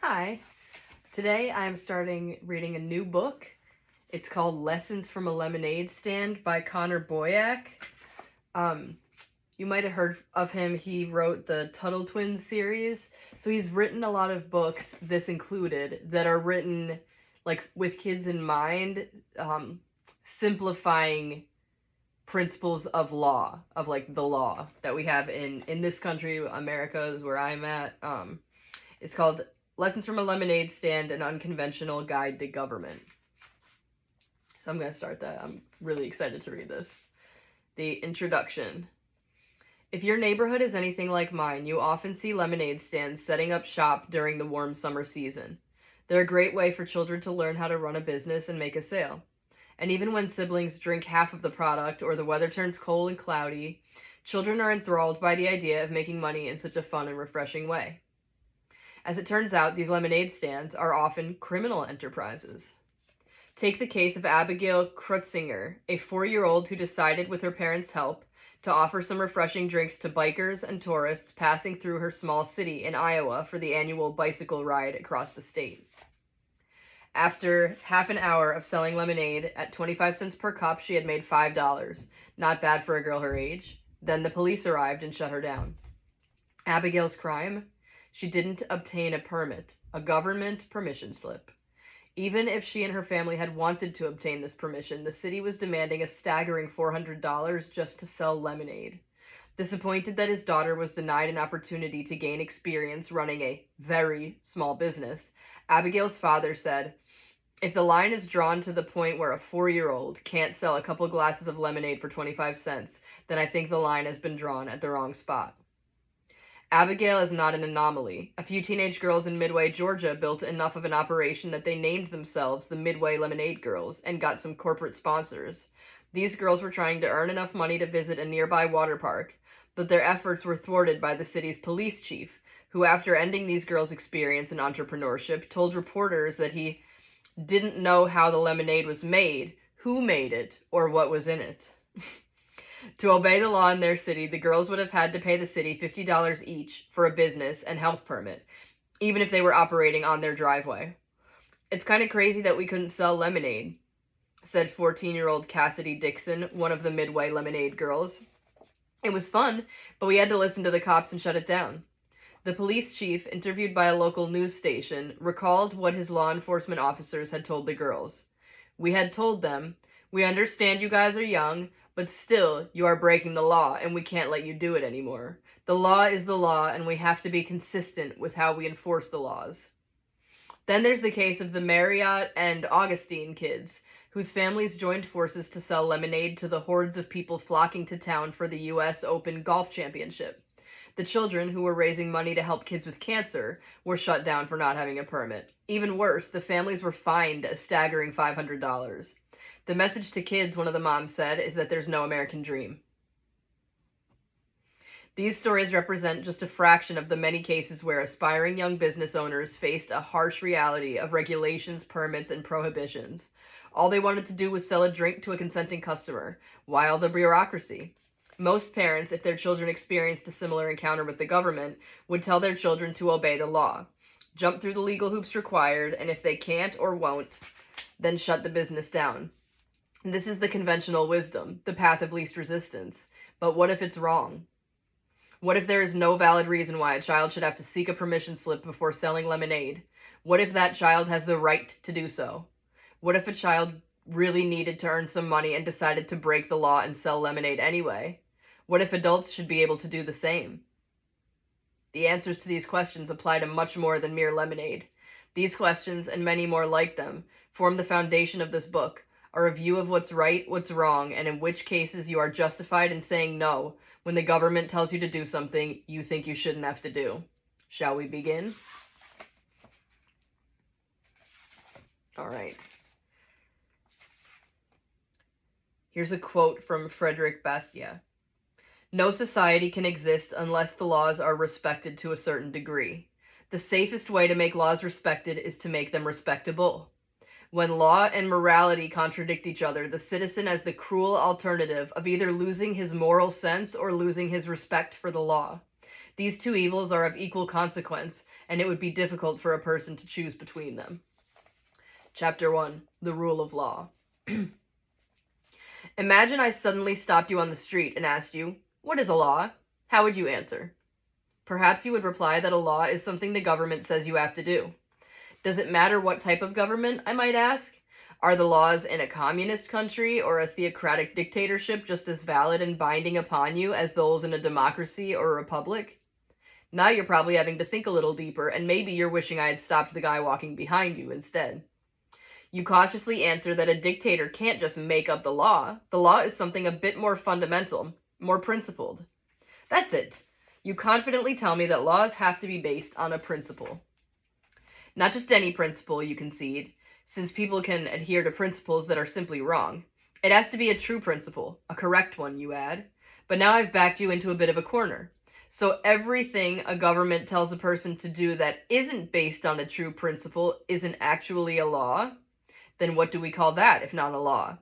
Hi. Today I'm starting reading a new book. It's called Lessons from a Lemonade Stand by Boyack. You might have heard of him. He wrote the Tuttle Twins series. So he's written a lot of books, this included, that are written like with kids in mind, simplifying principles of law, of like the law that we have in this country. America is where I'm at. It's called Lessons from a Lemonade Stand, An Unconventional Guide to Government. So I'm going to start that. I'm really excited to read this. The introduction. If your neighborhood is anything like mine, you often see lemonade stands setting up shop during the warm summer season. They're a great way for children to learn how to run a business and make a sale. And even when siblings drink half of the product or the weather turns cold and cloudy, children are enthralled by the idea of making money in such a fun and refreshing way. As it turns out, these lemonade stands are often criminal enterprises. Take the case of Abigail Krutzinger, a 4-year-old who decided, with her parents' help, to offer some refreshing drinks to bikers and tourists passing through her small city in Iowa for the annual bicycle ride across the state. After half an hour of selling lemonade at 25 cents per cup, she had made $5. Not bad for a girl her age. Then the police arrived and shut her down. Abigail's crime? She didn't obtain a permit, a government permission slip. Even if she and her family had wanted to obtain this permission, the city was demanding a staggering $400 just to sell lemonade. Disappointed that his daughter was denied an opportunity to gain experience running a very small business, Abigail's father said, "If the line is drawn to the point where a 4-year-old can't sell a couple glasses of lemonade for 25 cents, then I think the line has been drawn at the wrong spot." Abigail is not an anomaly. A few teenage girls in Midway, Georgia built enough of an operation that they named themselves the Midway Lemonade Girls and got some corporate sponsors. These girls were trying to earn enough money to visit a nearby water park, but their efforts were thwarted by the city's police chief, who, after ending these girls' experience in entrepreneurship, told reporters that he didn't know how the lemonade was made, who made it, or what was in it. To obey the law in their city, the girls would have had to pay the city $50 each for a business and health permit, even if they were operating on their driveway. "It's kind of crazy that we couldn't sell lemonade," said 14-year-old Cassidy Dixon, one of the Midway Lemonade Girls. "It was fun, but we had to listen to the cops and shut it down." The police chief, interviewed by a local news station, recalled what his law enforcement officers had told the girls. "We had told them, 'We understand you guys are young, but still, you are breaking the law, and we can't let you do it anymore. The law is the law, and we have to be consistent with how we enforce the laws.'" Then there's the case of the Marriott and Augustine kids, whose families joined forces to sell lemonade to the hordes of people flocking to town for the U.S. Open Golf Championship. The children, who were raising money to help kids with cancer, were shut down for not having a permit. Even worse, the families were fined a staggering $500. "The message to kids," one of the moms said, "is that there's no American dream." These stories represent just a fraction of the many cases where aspiring young business owners faced a harsh reality of regulations, permits, and prohibitions. All they wanted to do was sell a drink to a consenting customer. Why all the bureaucracy? Most parents, if their children experienced a similar encounter with the government, would tell their children to obey the law, jump through the legal hoops required, and if they can't or won't, then shut the business down. This is the conventional wisdom, the path of least resistance. But what if it's wrong? What if there is no valid reason why a child should have to seek a permission slip before selling lemonade? What if that child has the right to do so? What if a child really needed to earn some money and decided to break the law and sell lemonade anyway? What if adults should be able to do the same? The answers to these questions apply to much more than mere lemonade. These questions, and many more like them, form the foundation of this book, a review of what's right, what's wrong, and in which cases you are justified in saying no when the government tells you to do something you think you shouldn't have to do. Shall we begin? All right. Here's a quote from Frederick Bastiat. "No society can exist unless the laws are respected to a certain degree. The safest way to make laws respected is to make them respectable. When law and morality contradict each other, the citizen has the cruel alternative of either losing his moral sense or losing his respect for the law. These two evils are of equal consequence, and it would be difficult for a person to choose between them. Chapter 1. The Rule of Law. Imagine I suddenly stopped you on the street and asked you, "What is a law?" How would you answer? Perhaps you would reply that a law is something the government says you have to do. Does it matter what type of government, I might ask? Are the laws in a communist country or a theocratic dictatorship just as valid and binding upon you as those in a democracy or a republic? Now you're probably having to think a little deeper, and maybe you're wishing I had stopped the guy walking behind you instead. You cautiously answer that a dictator can't just make up the law. The law is something a bit more fundamental, more principled. That's it. You confidently tell me that laws have to be based on a principle. Not just any principle, you concede, since people can adhere to principles that are simply wrong. It has to be a true principle, a correct one, you add. But now I've backed you into a bit of a corner. So everything a government tells a person to do that isn't based on a true principle isn't actually a law? Then what do we call that if not a law?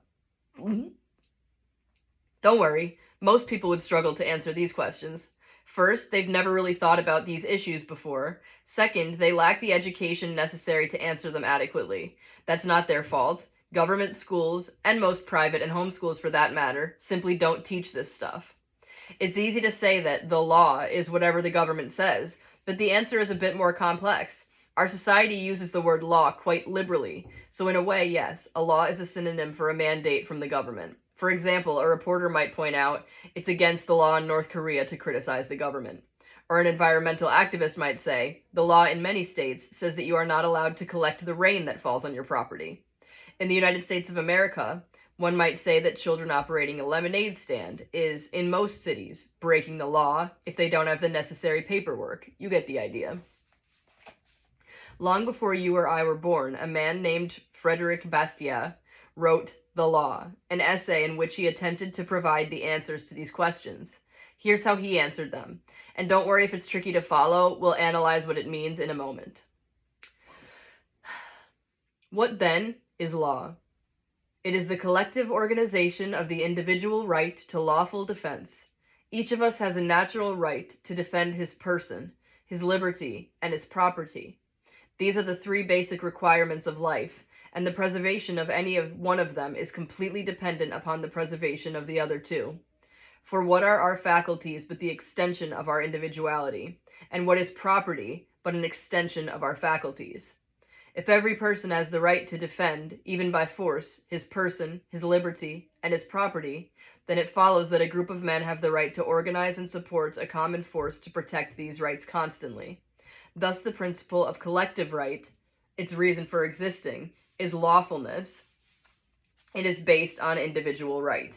Don't worry, most people would struggle to answer these questions. First, they've never really thought about these issues before. Second, they lack the education necessary to answer them adequately. That's not their fault. Government schools, and most private and home schools for that matter, simply don't teach this stuff. It's easy to say that the law is whatever the government says, but the answer is a bit more complex. Our society uses the word law quite liberally, so in a way, yes, a law is a synonym for a mandate from the government. For example, a reporter might point out it's against the law in North Korea to criticize the government. Or an environmental activist might say, the law in many states says that you are not allowed to collect the rain that falls on your property. In the United States of America, one might say that children operating a lemonade stand is, in most cities, breaking the law if they don't have the necessary paperwork. You get the idea. Long before you or I were born, a man named Frederick Bastiat wrote The Law, an essay in which he attempted to provide the answers to these questions. Here's how he answered them. And don't worry if it's tricky to follow, we'll analyze what it means in a moment. What then is law? It is the collective organization of the individual right to lawful defense. Each of us has a natural right to defend his person, his liberty, and his property. These are the three basic requirements of life, and the preservation of any one of them is completely dependent upon the preservation of the other two. For what are our faculties but the extension of our individuality? And what is property but an extension of our faculties? If every person has the right to defend, even by force, his person, his liberty, and his property, then it follows that a group of men have the right to organize and support a common force to protect these rights constantly. Thus, the principle of collective right, its reason for existing, is lawfulness. It is based on individual right.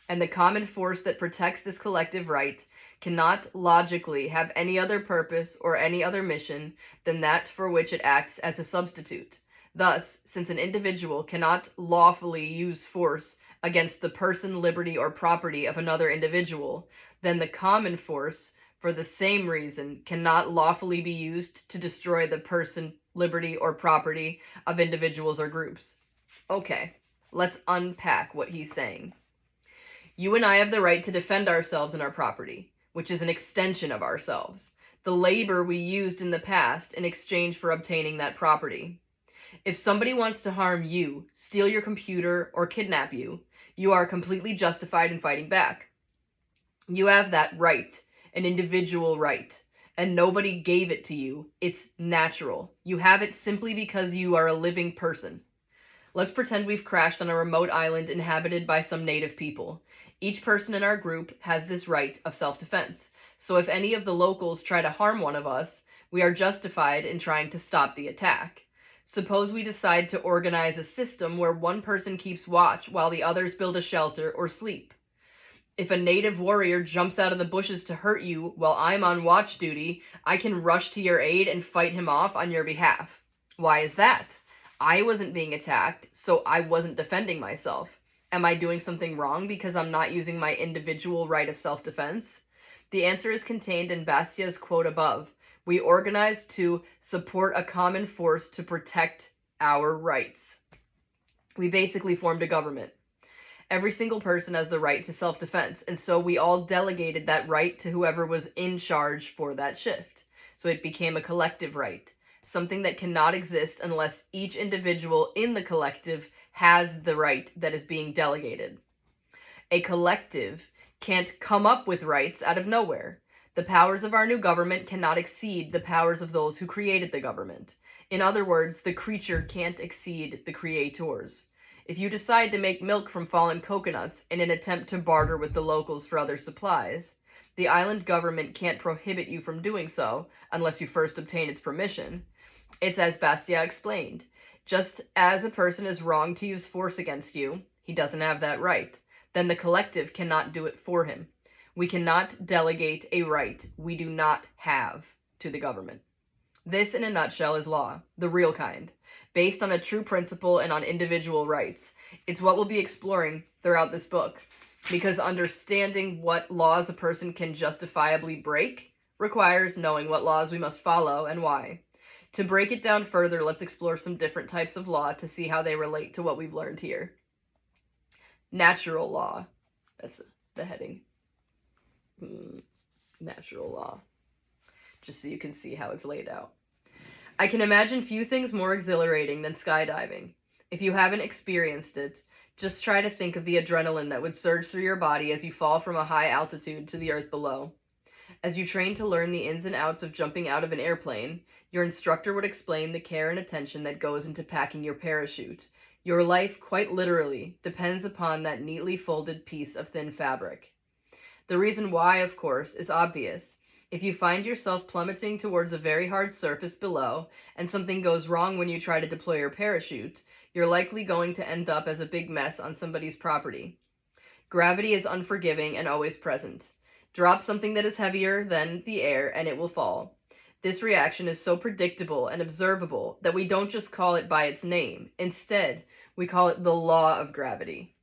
And the common force that protects this collective right cannot logically have any other purpose or any other mission than that for which it acts as a substitute. Thus, since an individual cannot lawfully use force against the person, liberty, or property of another individual, then the common force, for the same reason, cannot lawfully be used to destroy the person, liberty, or property of individuals or groups. Okay, let's unpack what he's saying. You and I have the right to defend ourselves and our property, which is an extension of ourselves, the labor we used in the past in exchange for obtaining that property. If somebody wants to harm you, steal your computer, or kidnap you, you are completely justified in fighting back. You have that right, an individual right, and nobody gave it to you. It's natural. You have it simply because you are a living person. Let's pretend we've crashed on a remote island inhabited by some native people. Each person in our group has this right of self-defense. So if any of the locals try to harm one of us, we are justified in trying to stop the attack. Suppose we decide to organize a system where one person keeps watch while the others build a shelter or sleep. If a native warrior jumps out of the bushes to hurt you while I'm on watch duty, I can rush to your aid and fight him off on your behalf. Why is that? I wasn't being attacked, so I wasn't defending myself. Am I doing something wrong because I'm not using my individual right of self-defense? The answer is contained in Bastiat's quote above. We organize to support a common force to protect our rights. We basically formed a government. Every single person has the right to self-defense, and so we all delegated that right to whoever was in charge for that shift. so it became a collective right, something that cannot exist unless each individual in the collective has the right that is being delegated. A collective can't come up with rights out of nowhere. The powers of our new government cannot exceed the powers of those who created the government. In other words, the creature can't exceed the creators. If you decide to make milk from fallen coconuts in an attempt to barter with the locals for other supplies, the island government can't prohibit you from doing so unless you first obtain its permission. It's as Bastiat explained. Just as a person is wrong to use force against you, he doesn't have that right. Then the collective cannot do it for him. We cannot delegate a right we do not have to the government. This, in a nutshell, is law, the real kind, based on a true principle and on individual rights. It's what we'll be exploring throughout this book, because understanding what laws a person can justifiably break requires knowing what laws we must follow and why. To break it down further, let's explore some different types of law to see how they relate to what we've learned here. Natural law. That's the heading. Natural law. Just so you can see how it's laid out. I can imagine few things more exhilarating than skydiving. If you haven't experienced it, just try to think of the adrenaline that would surge through your body as you fall from a high altitude to the earth below. As you train to learn the ins and outs of jumping out of an airplane, your instructor would explain the care and attention that goes into packing your parachute. Your life, quite literally, depends upon that neatly folded piece of thin fabric. The reason why, of course, is obvious. If you find yourself plummeting towards a very hard surface below, and something goes wrong when you try to deploy your parachute, you're likely going to end up as a big mess on somebody's property. Gravity is unforgiving and always present. Drop something that is heavier than the air, and it will fall. This reaction is so predictable and observable that we don't just call it by its name. Instead, we call it the law of gravity.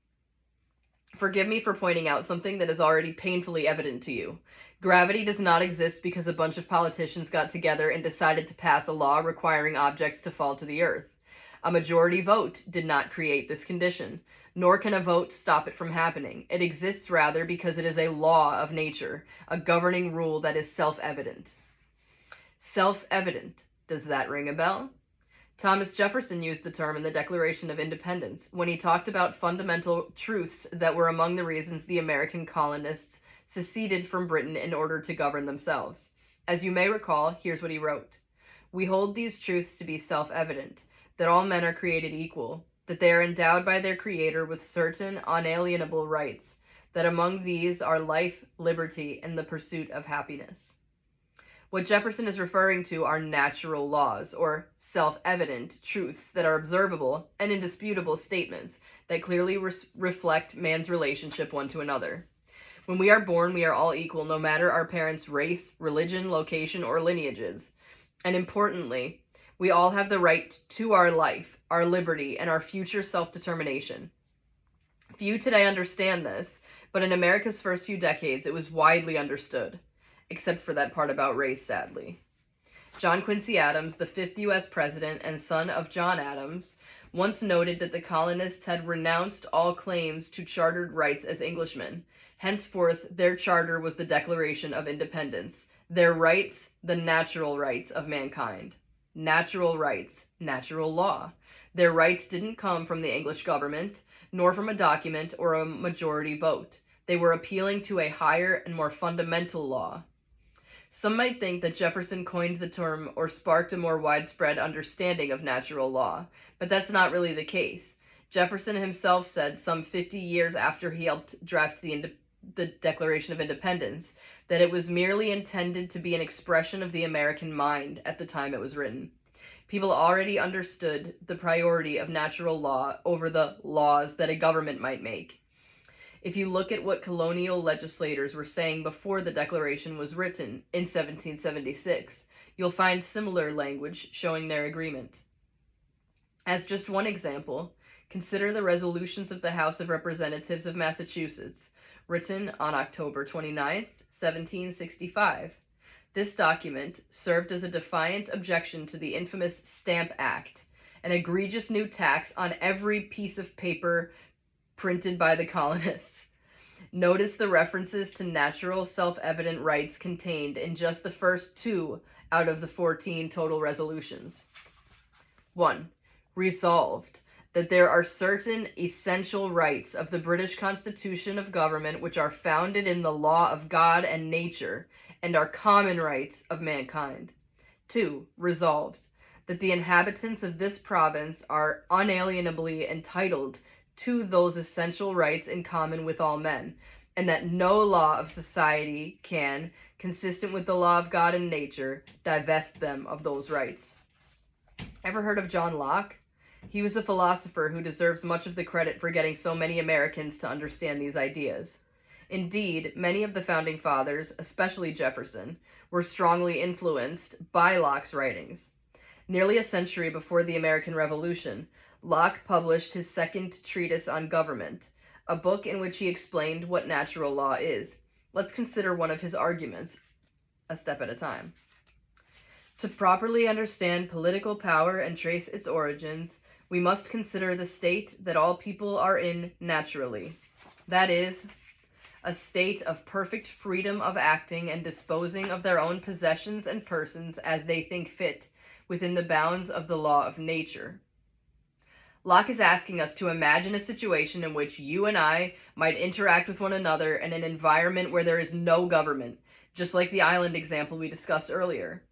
Forgive me for pointing out something that is already painfully evident to you. Gravity does not exist because a bunch of politicians got together and decided to pass a law requiring objects to fall to the earth. A majority vote did not create this condition, nor can a vote stop it from happening. It exists rather because it is a law of nature, a governing rule that is self-evident. Self-evident. Does that ring a bell? Thomas Jefferson used the term in the Declaration of Independence when he talked about fundamental truths that were among the reasons the American colonists seceded from Britain in order to govern themselves. As you may recall, here's what he wrote. We hold these truths to be self-evident, that all men are created equal, that they are endowed by their Creator with certain unalienable rights, that among these are life, liberty, and the pursuit of happiness. What Jefferson is referring to are natural laws, or self-evident truths that are observable and indisputable statements that clearly reflect man's relationship one to another. When we are born, we are all equal, no matter our parents' race, religion, location, or lineages. And importantly, we all have the right to our life, our liberty, and our future self-determination. Few today understand this, but in America's first few decades, it was widely understood. Except for that part about race, sadly. John Quincy Adams, the 5th U.S. president and son of John Adams, once noted that the colonists had renounced all claims to chartered rights as Englishmen. Henceforth, their charter was the Declaration of Independence. Their rights, the natural rights of mankind. Natural rights, natural law. Their rights didn't come from the English government, nor from a document or a majority vote. They were appealing to a higher and more fundamental law. Some might think that Jefferson coined the term or sparked a more widespread understanding of natural law, but that's not really the case. Jefferson himself said some 50 years after he helped draft the Declaration of Independence that it was merely intended to be an expression of the American mind at the time it was written. People already understood the priority of natural law over the laws that a government might make. If you look at what colonial legislators were saying before the Declaration was written in 1776, you'll find similar language showing their agreement. As just one example, consider the resolutions of the House of Representatives of Massachusetts, written on October 29, 1765. This document served as a defiant objection to the infamous Stamp Act, an egregious new tax on every piece of paper printed by the colonists. Notice the references to natural, self-evident rights contained in just the first two out of the 14 total resolutions. 1. Resolved that there are certain essential rights of the British Constitution of Government which are founded in the law of God and nature, and are common rights of mankind. 2. Resolved that the inhabitants of this province are unalienably entitled to those essential rights in common with all men, and that no law of society can, consistent with the law of God and nature, divest them of those rights. Ever heard of John Locke? He was a philosopher who deserves much of the credit for getting so many Americans to understand these ideas. Indeed, many of the founding fathers, especially Jefferson, were strongly influenced by Locke's writings. Nearly a century before the American Revolution, Locke published his second treatise on government, a book in which he explained what natural law is. Let's consider one of his arguments, a step at a time. To properly understand political power and trace its origins, we must consider the state that all people are in naturally. That is, a state of perfect freedom of acting and disposing of their own possessions and persons as they think fit, within the bounds of the law of nature. Locke is asking us to imagine a situation in which you and I might interact with one another in an environment where there is no government, just like the island example we discussed earlier.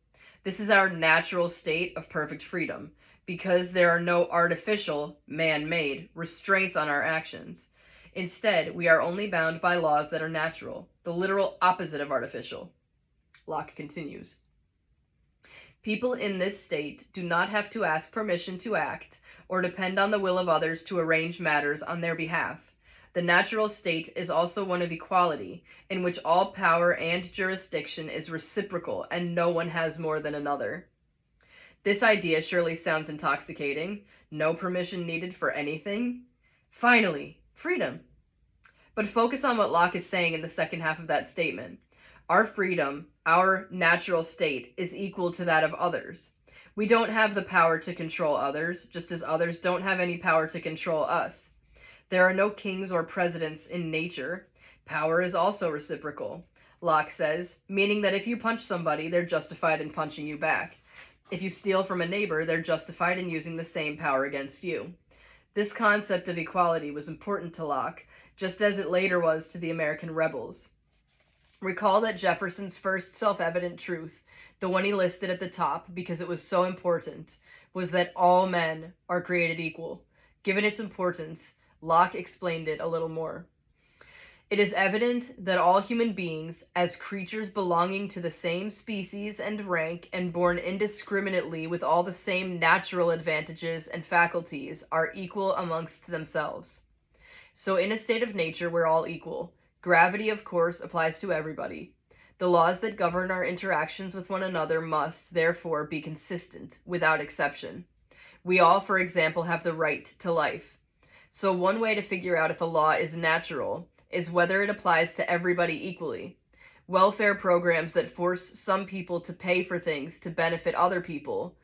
This is our natural state of perfect freedom, because there are no artificial, man-made, restraints on our actions. Instead, we are only bound by laws that are natural, the literal opposite of artificial. Locke continues. People in this state do not have to ask permission to act, or depend on the will of others to arrange matters on their behalf. The natural state is also one of equality, in which all power and jurisdiction is reciprocal and no one has more than another. This idea surely sounds intoxicating. No permission needed for anything. Finally, freedom. But focus on what Locke is saying in the second half of that statement. Our freedom, our natural state, is equal to that of others. We don't have the power to control others, just as others don't have any power to control us. There are no kings or presidents in nature. Power is also reciprocal, Locke says, meaning that if you punch somebody, they're justified in punching you back. If you steal from a neighbor, they're justified in using the same power against you. This concept of equality was important to Locke, just as it later was to the American rebels. Recall that Jefferson's first self-evident truth, the one he listed at the top because it was so important, was that all men are created equal. Given its importance, Locke explained it a little more. It is evident that all human beings, as creatures belonging to the same species and rank and born indiscriminately with all the same natural advantages and faculties, are equal amongst themselves. So in a state of nature, we're all equal. Gravity, of course, applies to everybody. The laws that govern our interactions with one another must, therefore, be consistent, without exception. We all, for example, have the right to life. So one way to figure out if a law is natural is whether it applies to everybody equally. Welfare programs that force some people to pay for things to benefit other people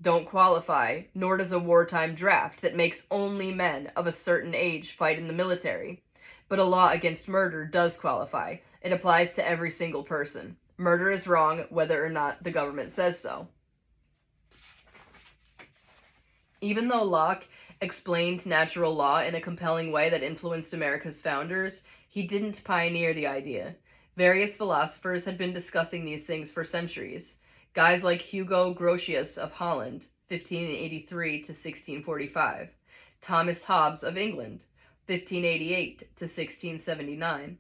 don't qualify, nor does a wartime draft that makes only men of a certain age fight in the military. But a law against murder does qualify. It applies to every single person. Murder is wrong whether or not the government says so. Even though Locke explained natural law in a compelling way that influenced America's founders, he didn't pioneer the idea. Various philosophers had been discussing these things for centuries. Guys like Hugo Grotius of Holland, 1583 to 1645, Thomas Hobbes of England, 1588 to 1679,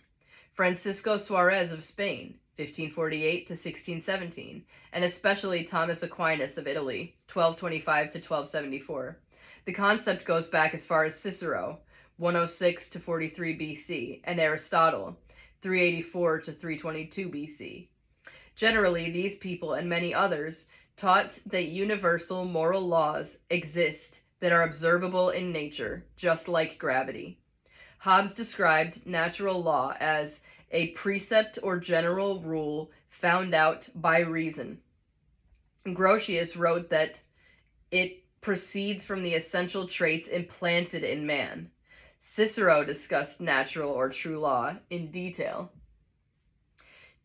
Francisco Suarez of Spain, 1548 to 1617, and especially Thomas Aquinas of Italy, 1225 to 1274. The concept goes back as far as Cicero, 106 to 43 BC, and Aristotle, 384 to 322 BC. Generally, these people and many others taught that universal moral laws exist that are observable in nature, just like gravity. Hobbes described natural law as a precept or general rule found out by reason. Grotius wrote that it proceeds from the essential traits implanted in man. Cicero discussed natural or true law in detail.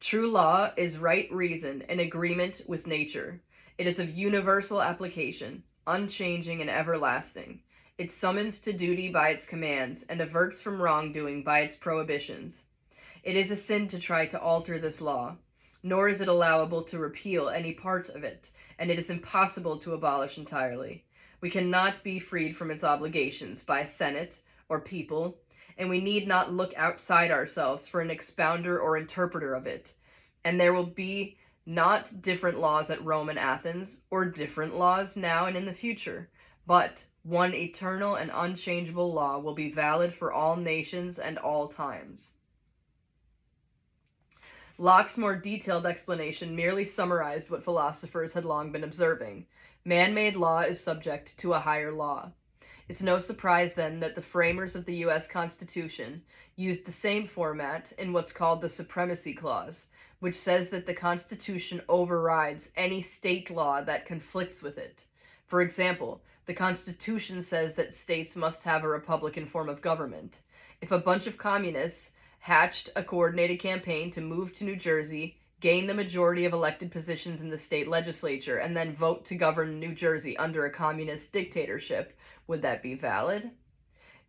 True law is right reason in agreement with nature. It is of universal application, unchanging and everlasting. It summons to duty by its commands and averts from wrongdoing by its prohibitions. It is a sin to try to alter this law, nor is it allowable to repeal any part of it, and it is impossible to abolish entirely. We cannot be freed from its obligations by Senate or people, and we need not look outside ourselves for an expounder or interpreter of it. And there will be not different laws at Rome and Athens, or different laws now and in the future, but one eternal and unchangeable law will be valid for all nations and all times. Locke's more detailed explanation merely summarized what philosophers had long been observing. Man-made law is subject to a higher law. It's no surprise, then, that the framers of the U.S. Constitution used the same format in what's called the Supremacy Clause, which says that the Constitution overrides any state law that conflicts with it. For example, the Constitution says that states must have a republican form of government. If a bunch of communists hatched a coordinated campaign to move to New Jersey, gain the majority of elected positions in the state legislature, and then vote to govern New Jersey under a communist dictatorship, would that be valid?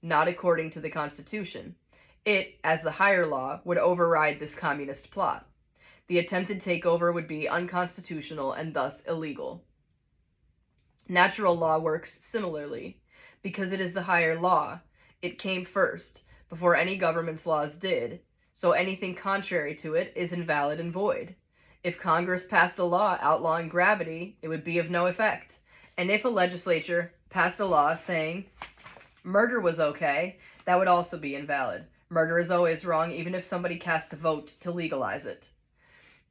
Not according to the Constitution. It, as the higher law, would override this communist plot. The attempted takeover would be unconstitutional and thus illegal. Natural law works similarly. Because it is the higher law, it came first, before any government's laws did, so anything contrary to it is invalid and void. If Congress passed a law outlawing gravity, it would be of no effect. And if a legislature passed a law saying murder was okay, that would also be invalid. Murder is always wrong, even if somebody casts a vote to legalize it.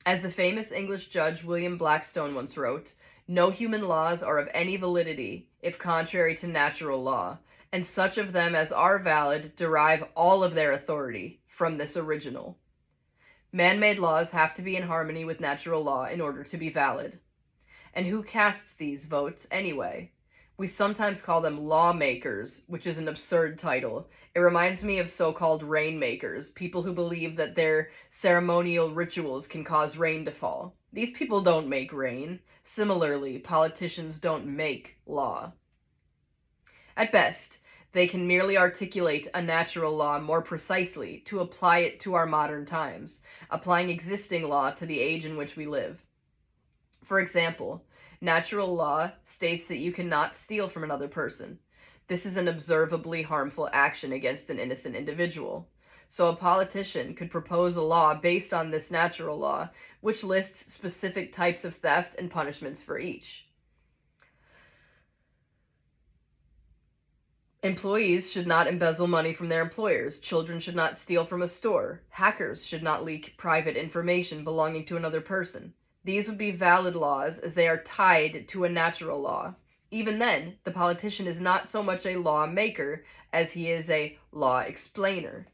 As the famous English judge William Blackstone once wrote, "No human laws are of any validity if contrary to natural law, and such of them as are valid derive all of their authority from this original." Man-made laws have to be in harmony with natural law in order to be valid. And who casts these votes anyway? We sometimes call them lawmakers, which is an absurd title. It reminds me of so-called rainmakers, people who believe that their ceremonial rituals can cause rain to fall. These people don't make rain. Similarly, politicians don't make law. At best, they can merely articulate a natural law more precisely to apply it to our modern times, applying existing law to the age in which we live. For example, natural law states that you cannot steal from another person. This is an observably harmful action against an innocent individual. So a politician could propose a law based on this natural law, which lists specific types of theft and punishments for each. Employees should not embezzle money from their employers. Children should not steal from a store. Hackers should not leak private information belonging to another person. These would be valid laws as they are tied to a natural law. Even then, the politician is not so much a lawmaker as he is a law explainer.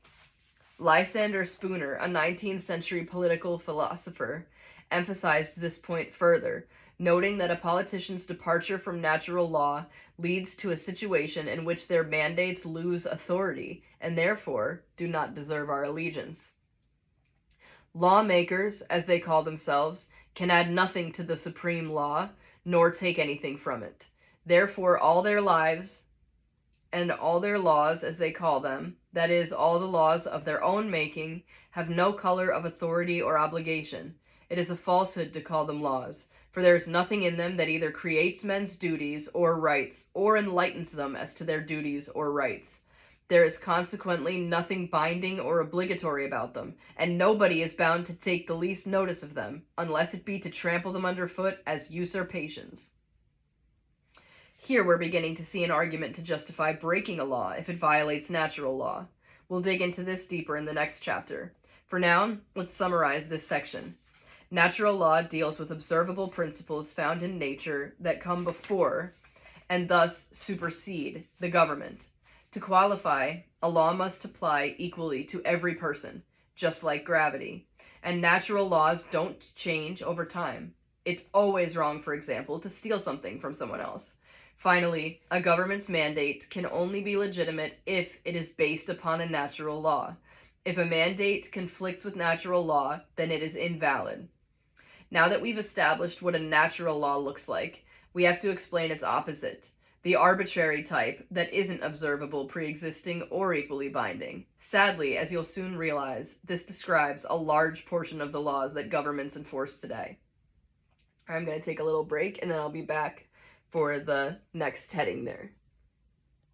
Lysander Spooner, a 19th century political philosopher, emphasized this point further, noting that a politician's departure from natural law leads to a situation in which their mandates lose authority and therefore do not deserve our allegiance. Lawmakers, as they call themselves, can add nothing to the supreme law, nor take anything from it. Therefore, all their lives and all their laws, as they call them, that is, all the laws of their own making, have no color of authority or obligation. It is a falsehood to call them laws, for there is nothing in them that either creates men's duties or rights, or enlightens them as to their duties or rights. There is consequently nothing binding or obligatory about them, and nobody is bound to take the least notice of them, unless it be to trample them underfoot as usurpations. Here we're beginning to see an argument to justify breaking a law if it violates natural law. We'll dig into this deeper in the next chapter. For now, let's summarize this section. Natural law deals with observable principles found in nature that come before, and thus supersede, the government. To qualify, a law must apply equally to every person, just like gravity. And natural laws don't change over time. It's always wrong, for example, to steal something from someone else. Finally, a government's mandate can only be legitimate if it is based upon a natural law. If a mandate conflicts with natural law, then it is invalid. Now that we've established what a natural law looks like, we have to explain its opposite, the arbitrary type that isn't observable, pre-existing, or equally binding. Sadly, as you'll soon realize, this describes a large portion of the laws that governments enforce today. I'm going to take a little break, and then I'll be back for the next heading there.